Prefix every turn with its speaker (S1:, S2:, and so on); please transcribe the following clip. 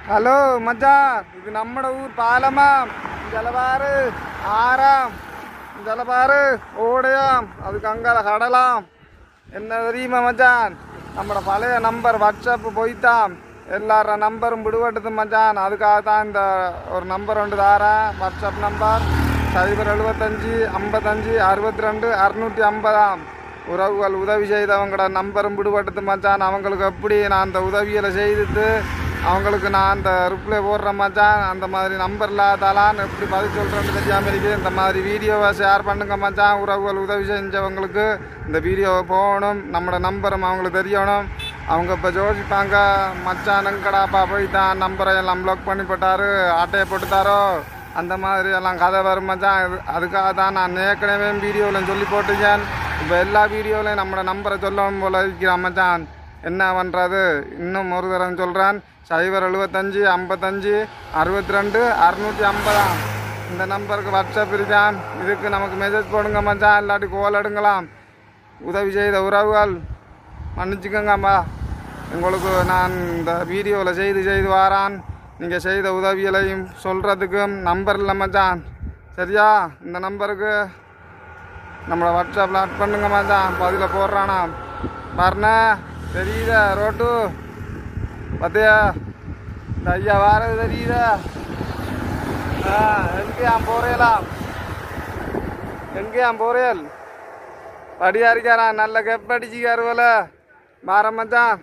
S1: Hello மச்சான், இது நம்மட ஊர் பாலமா? ஜலபாரு ஆறாம், ஜலபாரு ஓடையாம், அதுக்கு அங்கால கடலாம். என்ன தெரியுமா மச்சான், நம்மட பழைய நம்பர் வாட்ஸ்அப் போய்த்தான், எல்லார நம்பரும் விடுபட்டது மச்சான். அதுக்காக தான் இந்த ஒரு நம்பர் ஒன்று தாரேன். WhatsApp number 075 55 62 650. உறவுகள் உதவி செய்தவங்களோட நம்பரும் விடுபட்டது மச்சான். அவங்களுக்கு எப்படி நான் அந்த உதவிகளை செய்துட்டு அவங்களுக்கு நான் அந்த ரிப்ளை போடுறேன் மச்சான். அந்த மாதிரி நம்பர் இல்லாதாலான்னு எப்படி பதில் சொல்கிறேன்னு தெரியாமல் இருக்குது. இந்த மாதிரி வீடியோவை ஷேர் பண்ணுங்க மச்சான். உறவுகள் உதவி செஞ்சவங்களுக்கு இந்த வீடியோவை போகணும், நம்மளோட நம்பரும் அவங்களுக்கு தெரியணும். அவங்க இப்போ யோசிப்பாங்க, மச்சான் எங்கடாப்பா போய் தான் நம்பரை எல்லாம் ப்ளாக் பண்ணி போட்டாரு, ஆட்டையை போட்டுத்தாரோ, அந்த மாதிரி எல்லாம் கதை வரும் மச்சான். அதுக்காக தான் நான் ஏற்கனவே வீடியோவில் சொல்லி போட்டுக்கேன். இப்போ எல்லா வீடியோவிலையும் நம்மளோட நம்பரை சொல்லணும் போல இருக்கிறான் மச்சான். என்ன பண்ணுறது, இன்னும் ஒரு தரம் சொல்கிறேன். 075 55 62 650. இந்த நம்பருக்கு வாட்ஸ்அப் இருக்கான். இதுக்கு நமக்கு மெசேஜ் போடுங்க மச்சான், இல்லாட்டி கோல் எடுங்கலாம். உதவி செய்த உறவுகள் மன்னிச்சுக்கோங்கம்மா. உங்களுக்கு நான் இந்த வீடியோவில் செய்து வாரான். நீங்கள் செய்த உதவிகளையும் சொல்கிறதுக்கும் நம்பர் இல்லை மச்சான், சரியா? இந்த நம்பருக்கு நம்மளை வாட்ஸ்அப்பில் ஆட் பண்ணுங்க மச்சான். பதில் போடுறானா பாருண்ணா, தெரியுதா ரோட்டு பார்த்தியா? இந்த ஐயா வாரது தெரியுதா? எங்கேயாம் போறேலாம், எங்கேயாம் போறேல் படியா இருக்காரா? நல்ல கெப் அடிச்சுக்காரு போல. வாரம் மச்சான்.